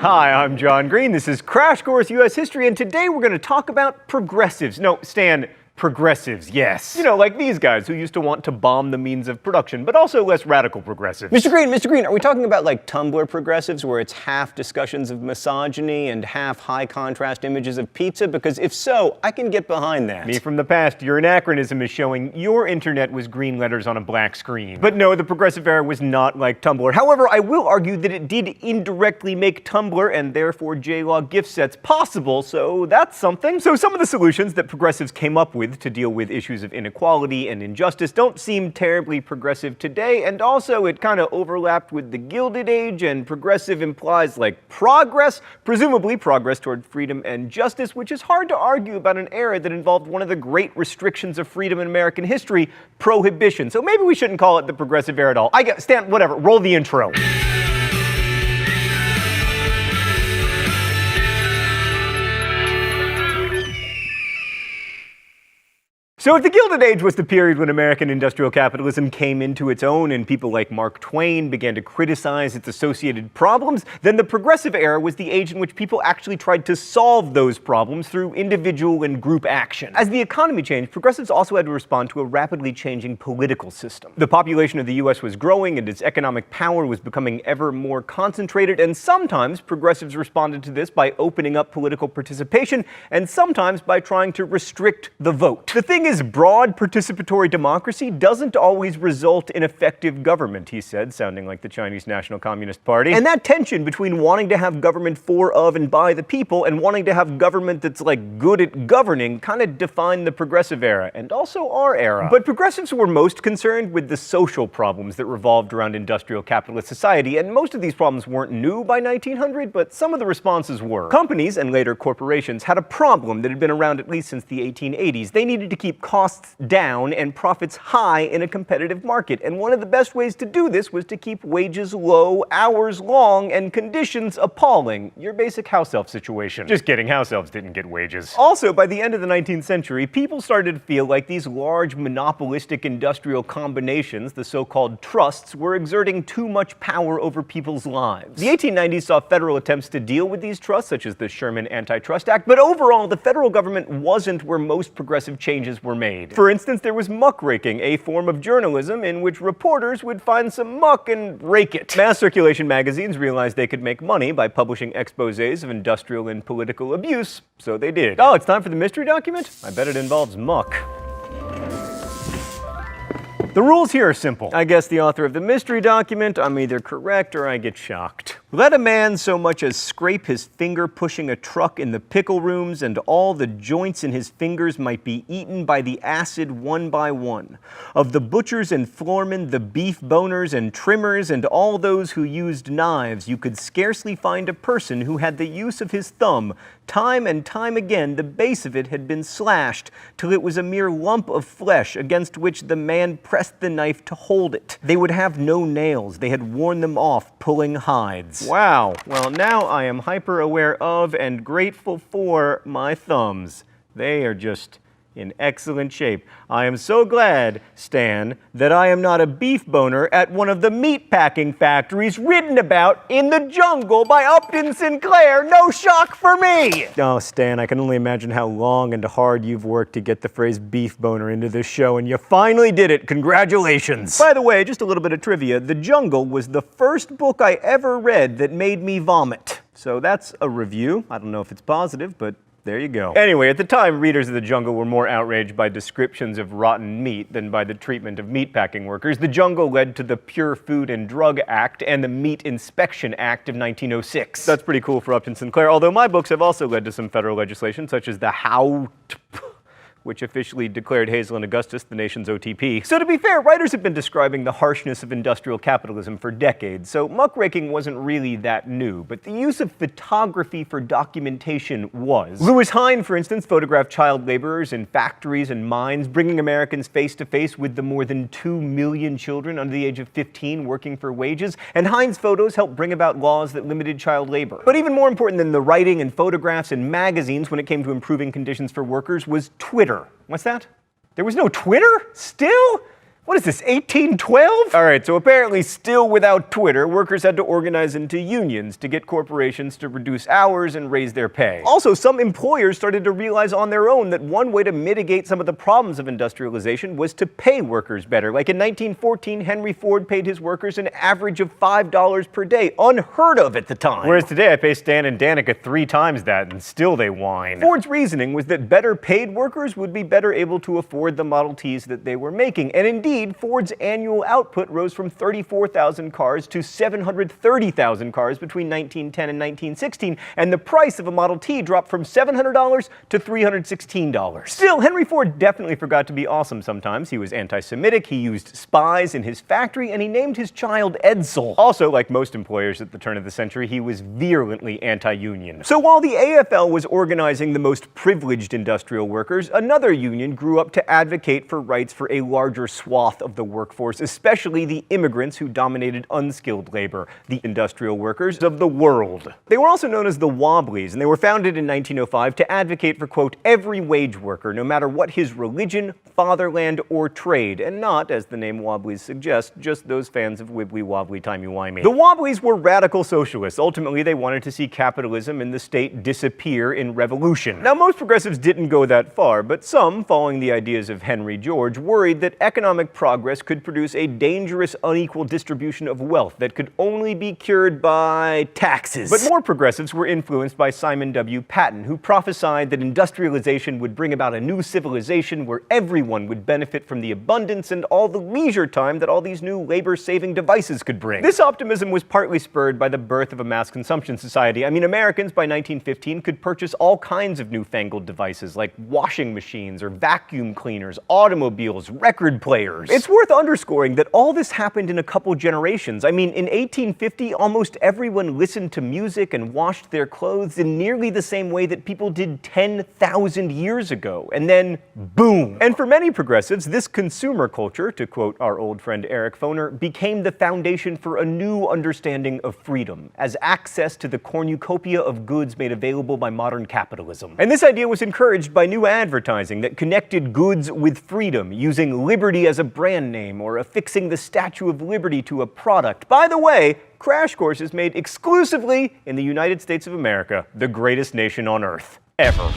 Hi, I'm John Green. This is Crash Course U.S. History, and today we're going to talk about progressives. No, Stan, progressives, yes. You know, like these guys who used to want to bomb the means of production, but also less radical progressives. Mr. Green, are we talking about like Tumblr progressives where it's half discussions of misogyny and half high contrast images of pizza? Because if so, I can get behind that. Me from the past, your anachronism is showing your internet was green letters on a black screen. But no, the progressive era was not like Tumblr. However, I will argue that it did indirectly make Tumblr and therefore JLog gift sets possible, so that's something. So some of the solutions that progressives came up with to deal with issues of inequality and injustice don't seem terribly progressive today, and also it kind of overlapped with the Gilded Age, and progressive implies like progress, presumably progress toward freedom and justice, which is hard to argue about an era that involved one of the great restrictions of freedom in American history, prohibition. So maybe we shouldn't call it the progressive era at all. Stan, whatever, roll the intro. So if the Gilded Age was the period when American industrial capitalism came into its own and people like Mark Twain began to criticize its associated problems, then the progressive era was the age in which people actually tried to solve those problems through individual and group action. As the economy changed, progressives also had to respond to a rapidly changing political system. The population of the US was growing and its economic power was becoming ever more concentrated, and sometimes progressives responded to this by opening up political participation, and sometimes by trying to restrict the vote. The thing is, broad participatory democracy doesn't always result in effective government, he said, sounding like the Chinese National Communist Party. And that tension between wanting to have government for, of, and by the people and wanting to have government that's like good at governing kind of defined the progressive era, and also our era. But progressives were most concerned with the social problems that revolved around industrial capitalist society, and most of these problems weren't new by 1900, but some of the responses were. Companies, and later corporations, had a problem that had been around at least since the 1880s. They needed to keep costs down and profits high in a competitive market. And one of the best ways to do this was to keep wages low, hours long, and conditions appalling. Your basic house elf situation. Just kidding, house elves didn't get wages. Also, by the end of the 19th century, people started to feel like these large monopolistic industrial combinations, the so-called trusts, were exerting too much power over people's lives. The 1890s saw federal attempts to deal with these trusts, such as the Sherman Antitrust Act, but overall, the federal government wasn't where most progressive changes were made. For instance, there was muckraking, a form of journalism in which reporters would find some muck and rake it. Mass circulation magazines realized they could make money by publishing exposés of industrial and political abuse, so they did. Oh, it's time for the mystery document? I bet it involves muck. The rules here are simple. I guess the author of the mystery document, I'm either correct or I get shocked. Let a man so much as scrape his finger pushing a truck in the pickle rooms, and all the joints in his fingers might be eaten by the acid one by one. Of the butchers and floormen, the beef boners and trimmers, and all those who used knives, you could scarcely find a person who had the use of his thumb. Time and time again, the base of it had been slashed, till it was a mere lump of flesh against which the man pressed the knife to hold it. They would have no nails. They had worn them off, pulling hides. Wow. Well, now I am hyper aware of and grateful for my thumbs. They are just in excellent shape. I am so glad, Stan, that I am not a beef boner at one of the meat packing factories written about in the jungle by Upton Sinclair. No shock for me! Oh, Stan, I can only imagine how long and hard you've worked to get the phrase beef boner into this show, and you finally did it. Congratulations! By the way, just a little bit of trivia. The Jungle was the first book I ever read that made me vomit. So that's a review. I don't know if it's positive, but there you go. Anyway, at the time, readers of The Jungle were more outraged by descriptions of rotten meat than by the treatment of meatpacking workers. The Jungle led to the Pure Food and Drug Act and the Meat Inspection Act of 1906. That's pretty cool for Upton Sinclair, although my books have also led to some federal legislation, such as the which officially declared Hazel and Augustus the nation's OTP. So to be fair, writers have been describing the harshness of industrial capitalism for decades, so muckraking wasn't really that new, but the use of photography for documentation was. Louis Hine, for instance, photographed child laborers in factories and mines, bringing Americans face to face with the more than 2 million children under the age of 15 working for wages, and Hine's photos helped bring about laws that limited child labor. But even more important than the writing and photographs and magazines when it came to improving conditions for workers was Twitter. What's that? There was no Twitter? Still? What is this, 1812? All right, so apparently still without Twitter, workers had to organize into unions to get corporations to reduce hours and raise their pay. Also, some employers started to realize on their own that one way to mitigate some of the problems of industrialization was to pay workers better. Like in 1914, Henry Ford paid his workers an average of $5 per day, unheard of at the time. Whereas today I pay Stan and Danica 3 times that and still they whine. Ford's reasoning was that better paid workers would be better able to afford the Model Ts that they were making, and indeed, Ford's annual output rose from 34,000 cars to 730,000 cars between 1910 and 1916, and the price of a Model T dropped from $700 to $316. Still, Henry Ford definitely forgot to be awesome sometimes. He was anti-Semitic, he used spies in his factory, and he named his child Edsel. Also, like most employers at the turn of the century, he was virulently anti-union. So while the AFL was organizing the most privileged industrial workers, another union grew up to advocate for rights for a larger swath of the workforce, especially the immigrants who dominated unskilled labor, the industrial workers of the world. They were also known as the Wobblies, and they were founded in 1905 to advocate for, quote, every wage worker, no matter what his religion, fatherland, or trade, and not, as the name Wobblies suggests, just those fans of wibbly-wobbly timey-wimey. The Wobblies were radical socialists. Ultimately, they wanted to see capitalism and the state disappear in revolution. Now, most progressives didn't go that far, but some, following the ideas of Henry George, worried that economic progress could produce a dangerous, unequal distribution of wealth that could only be cured by taxes. But more progressives were influenced by Simon W. Patton, who prophesied that industrialization would bring about a new civilization where everyone would benefit from the abundance and all the leisure time that all these new labor-saving devices could bring. This optimism was partly spurred by the birth of a mass consumption society. I mean, Americans by 1915 could purchase all kinds of newfangled devices like washing machines or vacuum cleaners, automobiles, record players. It's worth underscoring that all this happened in a couple generations. I mean, in 1850, almost everyone listened to music and washed their clothes in nearly the same way that people did 10,000 years ago. And then, boom. And for many progressives, this consumer culture, to quote our old friend Eric Foner, became the foundation for a new understanding of freedom, as access to the cornucopia of goods made available by modern capitalism. And this idea was encouraged by new advertising that connected goods with freedom, using liberty as a brand name or affixing the Statue of Liberty to a product. By the way, Crash Course is made exclusively in the United States of America, the greatest nation on earth, ever.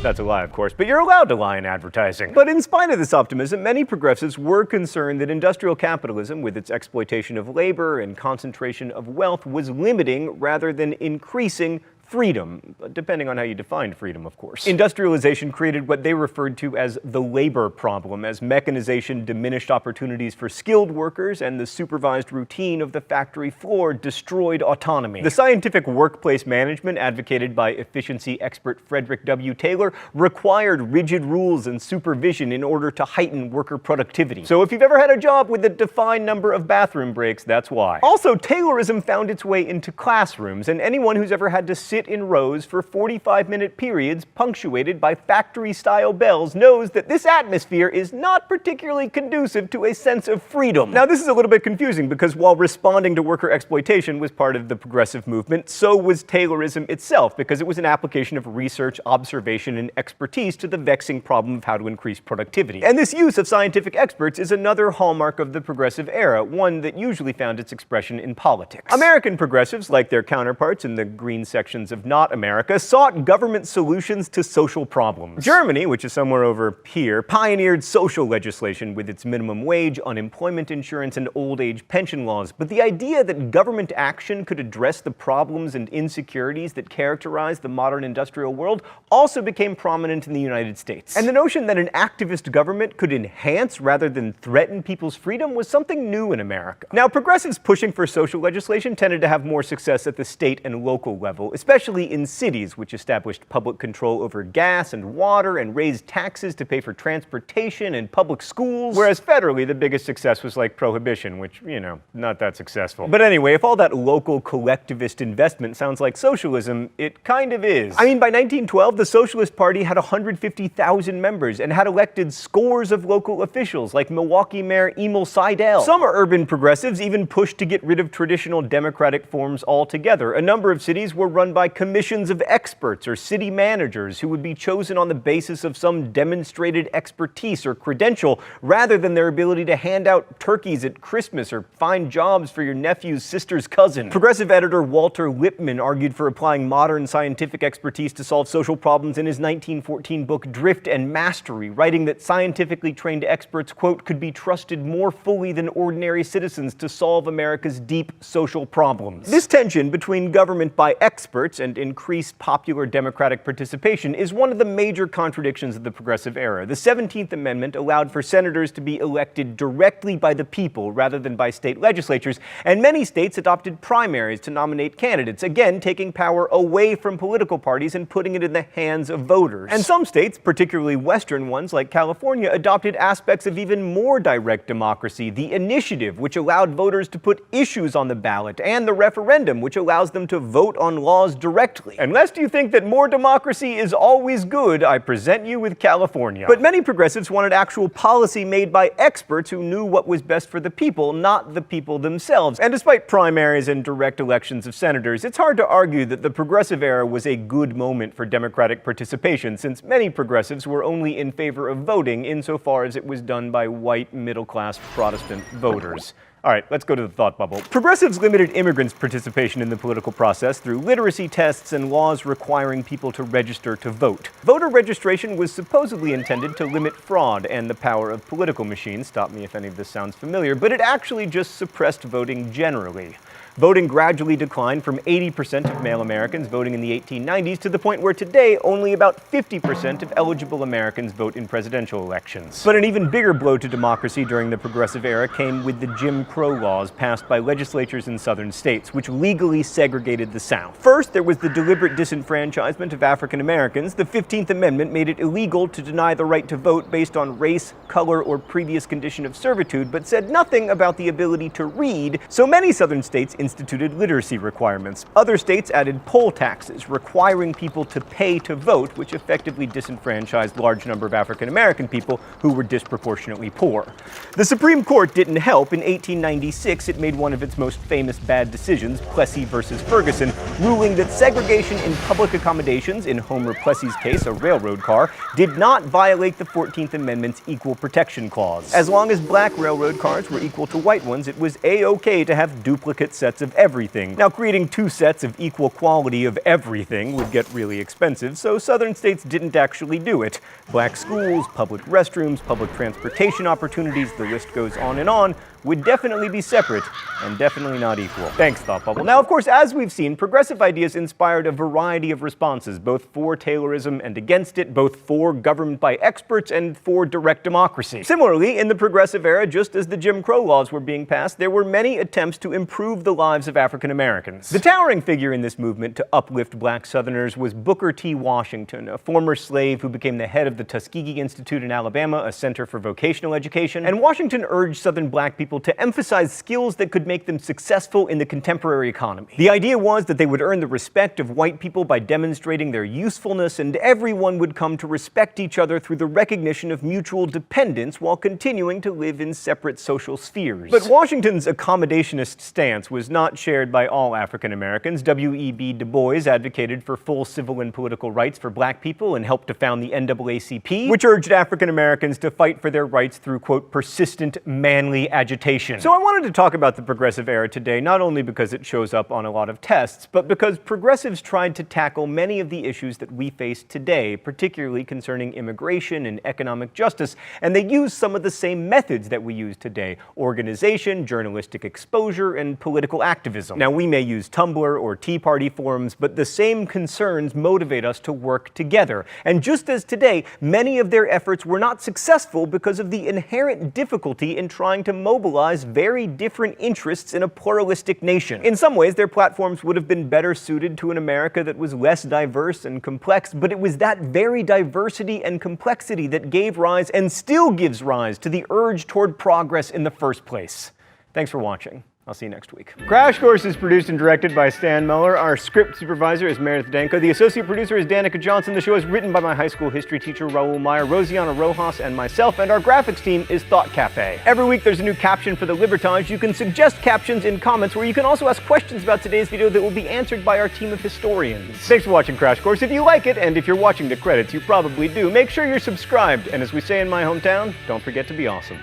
That's a lie, of course, but you're allowed to lie in advertising. But in spite of this optimism, many progressives were concerned that industrial capitalism, with its exploitation of labor and concentration of wealth, was limiting rather than increasing freedom, depending on how you define freedom, of course. Industrialization created what they referred to as the labor problem, as mechanization diminished opportunities for skilled workers and the supervised routine of the factory floor destroyed autonomy. The scientific workplace management advocated by efficiency expert Frederick W. Taylor required rigid rules and supervision in order to heighten worker productivity. So if you've ever had a job with a defined number of bathroom breaks, that's why. Also, Taylorism found its way into classrooms, and anyone who's ever had to sit in rows for 45-minute periods punctuated by factory-style bells knows that this atmosphere is not particularly conducive to a sense of freedom. Now, this is a little bit confusing because while responding to worker exploitation was part of the progressive movement, so was Taylorism itself, because it was an application of research, observation, and expertise to the vexing problem of how to increase productivity. And this use of scientific experts is another hallmark of the progressive era, one that usually found its expression in politics. American progressives, like their counterparts in the green sections of not America, sought government solutions to social problems. Germany, which is somewhere over here, pioneered social legislation with its minimum wage, unemployment insurance, and old age pension laws. But the idea that government action could address the problems and insecurities that characterize the modern industrial world also became prominent in the United States. And the notion that an activist government could enhance rather than threaten people's freedom was something new in America. Now, progressives pushing for social legislation tended to have more success at the state and local level, especially in cities, which established public control over gas and water and raised taxes to pay for transportation and public schools. Whereas federally, the biggest success was like prohibition, which, you know, not that successful. But anyway, if all that local collectivist investment sounds like socialism, it kind of is. I mean, by 1912, the Socialist Party had 150,000 members and had elected scores of local officials, like Milwaukee Mayor Emil Seidel. Some urban progressives even pushed to get rid of traditional democratic forms altogether. A number of cities were run by commissions of experts or city managers who would be chosen on the basis of some demonstrated expertise or credential rather than their ability to hand out turkeys at Christmas or find jobs for your nephew's sister's cousin. Progressive editor Walter Lippmann argued for applying modern scientific expertise to solve social problems in his 1914 book Drift and Mastery, writing that scientifically trained experts, quote, could be trusted more fully than ordinary citizens to solve America's deep social problems. This tension between government by experts and increased popular democratic participation is one of the major contradictions of the Progressive Era. The 17th Amendment allowed for senators to be elected directly by the people rather than by state legislatures, and many states adopted primaries to nominate candidates, again taking power away from political parties and putting it in the hands of voters. And some states, particularly Western ones like California, adopted aspects of even more direct democracy: the initiative, which allowed voters to put issues on the ballot, and the referendum, which allows them to vote on laws directly. And lest you think that more democracy is always good, I present you with California. But many progressives wanted actual policy made by experts who knew what was best for the people, not the people themselves. And despite primaries and direct elections of senators, it's hard to argue that the Progressive Era was a good moment for democratic participation, since many progressives were only in favor of voting insofar as it was done by white, middle-class Protestant voters. All right, let's go to the thought bubble. Progressives limited immigrants' participation in the political process through literacy tests and laws requiring people to register to vote. Voter registration was supposedly intended to limit fraud and the power of political machines. Stop me if any of this sounds familiar, but it actually just suppressed voting generally. Voting gradually declined from 80% of male Americans voting in the 1890s to the point where today only about 50% of eligible Americans vote in presidential elections. But an even bigger blow to democracy during the Progressive Era came with the Jim Crow laws passed by legislatures in southern states, which legally segregated the South. First, there was the deliberate disenfranchisement of African Americans. The 15th Amendment made it illegal to deny the right to vote based on race, color, or previous condition of servitude, but said nothing about the ability to read, so many southern states instituted literacy requirements. Other states added poll taxes, requiring people to pay to vote, which effectively disenfranchised a large number of African American people who were disproportionately poor. The Supreme Court didn't help. In 1896, it made one of its most famous bad decisions, Plessy versus Ferguson, ruling that segregation in public accommodations, in Homer Plessy's case, a railroad car, did not violate the 14th Amendment's Equal Protection Clause. As long as black railroad cars were equal to white ones, it was a-okay to have duplicate sets of everything. Now, creating two sets of equal quality of everything would get really expensive, so southern states didn't actually do it. Black schools, public restrooms, public transportation opportunities, the list goes on, would definitely be separate and definitely not equal. Thanks, Thought Bubble. Now, of course, as we've seen, progressive ideas inspired a variety of responses, both for Taylorism and against it, both for government by experts and for direct democracy. Similarly, in the Progressive Era, just as the Jim Crow laws were being passed, there were many attempts to improve the lives of African Americans. The towering figure in this movement to uplift black Southerners was Booker T. Washington, a former slave who became the head of the Tuskegee Institute in Alabama, a center for vocational education. And Washington urged Southern black people to emphasize skills that could make them successful in the contemporary economy. The idea was that they would earn the respect of white people by demonstrating their usefulness, and everyone would come to respect each other through the recognition of mutual dependence while continuing to live in separate social spheres. But Washington's accommodationist stance was not shared by all African Americans. W.E.B. Du Bois advocated for full civil and political rights for black people and helped to found the NAACP, which urged African Americans to fight for their rights through, quote, persistent, manly agitation. So I wanted to talk about the Progressive Era today, not only because it shows up on a lot of tests, but because progressives tried to tackle many of the issues that we face today, particularly concerning immigration and economic justice, and they used some of the same methods that we use today: organization, journalistic exposure, and political activism. Now, we may use Tumblr or Tea Party forums, but the same concerns motivate us to work together. And just as today, many of their efforts were not successful because of the inherent difficulty in trying to mobilize very different interests in a pluralistic nation. In some ways, their platforms would have been better suited to an America that was less diverse and complex, but it was that very diversity and complexity that gave rise and still gives rise to the urge toward progress in the first place. Thanks for watching. I'll see you next week. Crash Course is produced and directed by Stan Muller. Our script supervisor is Meredith Danko. The associate producer is Danica Johnson. The show is written by my high school history teacher, Raul Meyer, Rosiana Rojas, and myself, and our graphics team is Thought Cafe. Every week there's a new caption for the Libertage. You can suggest captions in comments, where you can also ask questions about today's video that will be answered by our team of historians. Thanks for watching Crash Course. If you like it, and if you're watching the credits, you probably do, make sure you're subscribed. And as we say in my hometown, don't forget to be awesome.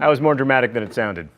That was more dramatic than it sounded.